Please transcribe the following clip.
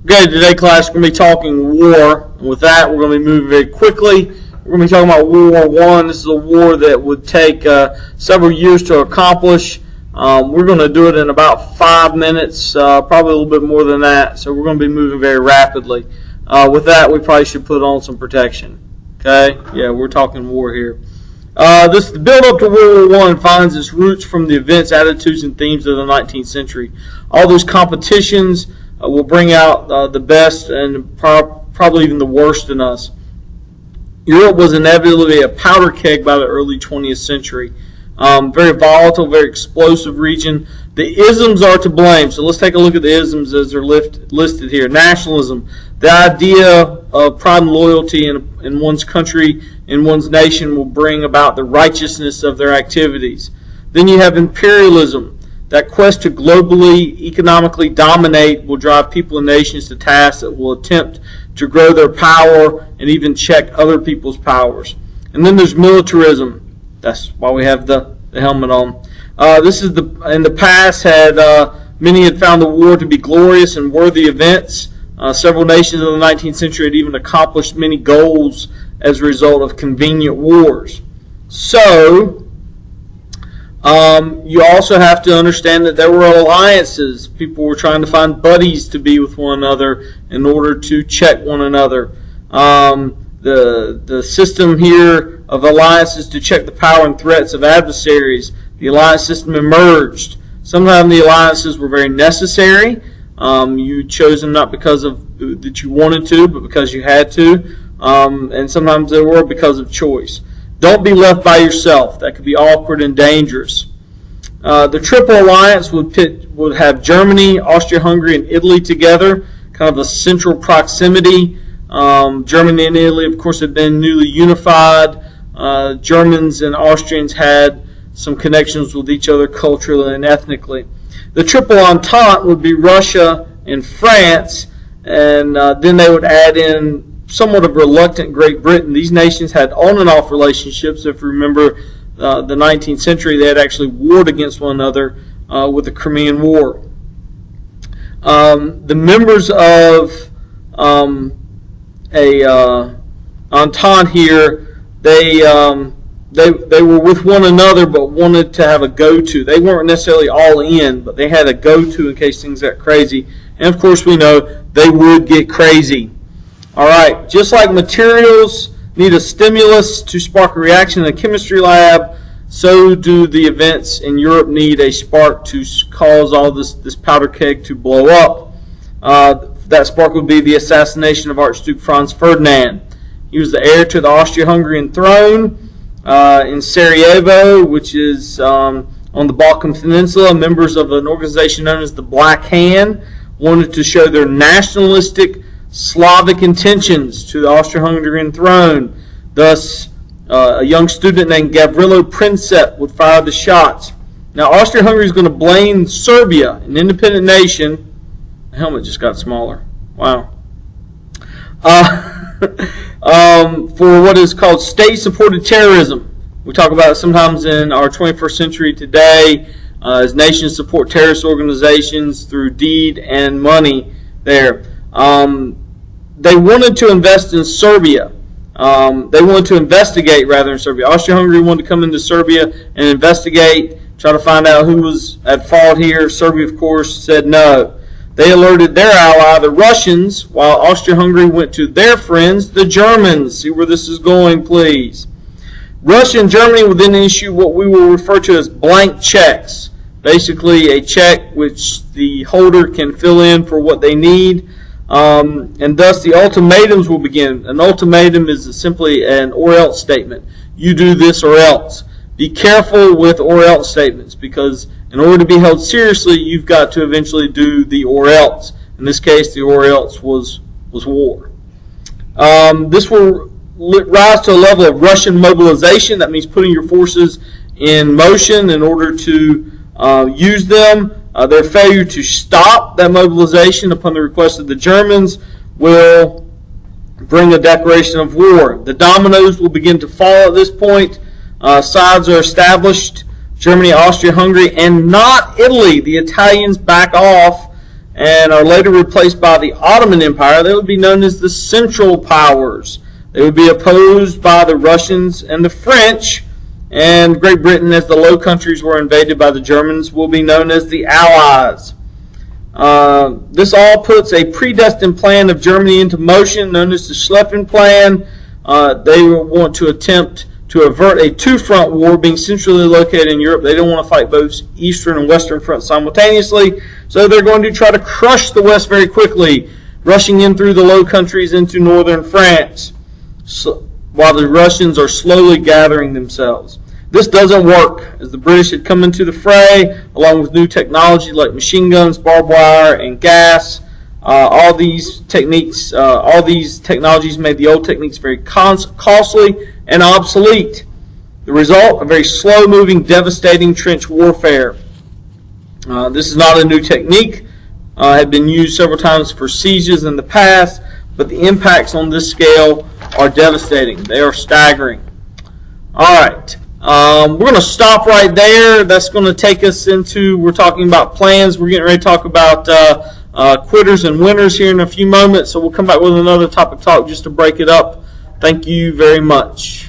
Okay, today class we're going to be talking war, and with that we're going to be moving very quickly. We're going to be talking about World War I. This is a war that would take several years to accomplish. We're going to do it in about 5 minutes, probably a little bit more than that, so we're going to be moving very rapidly. With that, we probably should put on some protection. Okay? Yeah, we're talking war here. The build-up to World War I finds its roots from the events, attitudes, and themes of the 19th century. All those competitions will bring out the best and probably even the worst in us. Europe was inevitably a powder keg by the early 20th century. Very volatile, very explosive region. The isms are to blame. So let's take a look at the isms as they're listed here. Nationalism, the idea of pride and loyalty in one's country, in one's nation, will bring about the righteousness of their activities. Then you have imperialism. That quest to globally, economically dominate will drive people and nations to tasks that will attempt to grow their power and even check other people's powers. And then there's militarism. That's why we have the helmet on. This is in the past many had found the war to be glorious and worthy events. Several nations of the 19th century had even accomplished many goals as a result of convenient wars. So you also have to understand that there were alliances. People were trying to find buddies to be with one another in order to check one another. The system here of alliances to check the power and threats of adversaries, the alliance system emerged. Sometimes the alliances were very necessary. You chose them not because that you wanted to, but because you had to. And sometimes they were because of choice. Don't be left by yourself. That could be awkward and dangerous. The Triple Alliance would have Germany, Austria-Hungary, and Italy together, kind of a central proximity. Germany and Italy, of course, had been newly unified. Germans and Austrians had some connections with each other culturally and ethnically. The Triple Entente would be Russia and France, and then they would add in somewhat of reluctant Great Britain. These nations had on and off relationships. If you remember the 19th century, they had actually warred against one another with the Crimean War. The members of Entente here, they were with one another but wanted to have a go-to. They weren't necessarily all in, but they had a go-to in case things got crazy. And of course we know they would get crazy. Alright, just like materials need a stimulus to spark a reaction in a chemistry lab, so do the events in Europe need a spark to cause all this powder keg to blow up. That spark would be the assassination of Archduke Franz Ferdinand. He was the heir to the Austria-Hungarian throne in Sarajevo, which is on the Balkan Peninsula. Members of an organization known as the Black Hand wanted to show their nationalistic Slavic intentions to the Austro-Hungarian throne. Thus, a young student named Gavrilo Princip would fire the shots. Now, Austria-Hungary is going to blame Serbia, an independent nation. The helmet just got smaller. Wow. For what is called state-supported terrorism. We talk about it sometimes in our 21st century today as nations support terrorist organizations through deed and money there. They wanted to invest in Serbia. They wanted to investigate rather in Serbia. Austria-Hungary wanted to come into Serbia and investigate, try to find out who was at fault here. Serbia, of course, said no. They alerted their ally, the Russians, while Austria-Hungary went to their friends, the Germans. See where this is going, please. Russia and Germany will then issue what we will refer to as blank checks. Basically, a check which the holder can fill in for what they need. And thus the ultimatums will begin. An ultimatum is simply an or else statement. You do this or else. Be careful with or else statements, because in order to be held seriously, you've got to eventually do the or else. In this case, the or else was war. This will rise to a level of Russian mobilization. That means putting your forces in motion in order to use them. Their failure to stop that mobilization upon the request of the Germans will bring a declaration of war. The dominoes will begin to fall at this point. Sides are established. Germany, Austria, Hungary, and not Italy. The Italians back off and are later replaced by the Ottoman Empire, they would be known as the Central Powers. They would be opposed by the Russians and the French, and Great Britain, as the Low Countries were invaded by the Germans, will be known as the Allies. This all puts a predestined plan of Germany into motion, known as the Schlieffen Plan. They want to attempt to avert a two-front war being centrally located in Europe. They don't want to fight both Eastern and Western fronts simultaneously, so they're going to try to crush the West very quickly, rushing in through the Low Countries into northern France, while the Russians are slowly gathering themselves. This doesn't work, as the British had come into the fray, along with new technology like machine guns, barbed wire, and gas. All these techniques, all these technologies made the old techniques very costly and obsolete. The result, a very slow-moving, devastating trench warfare. This is not a new technique. Had been used several times for sieges in the past, but the impacts on this scale are devastating. They are staggering. All right. We're going to stop right there. That's going to take us into, we're talking about plans. We're getting ready to talk about quitters and winners here in a few moments. So we'll come back with another topic talk just to break it up. Thank you very much.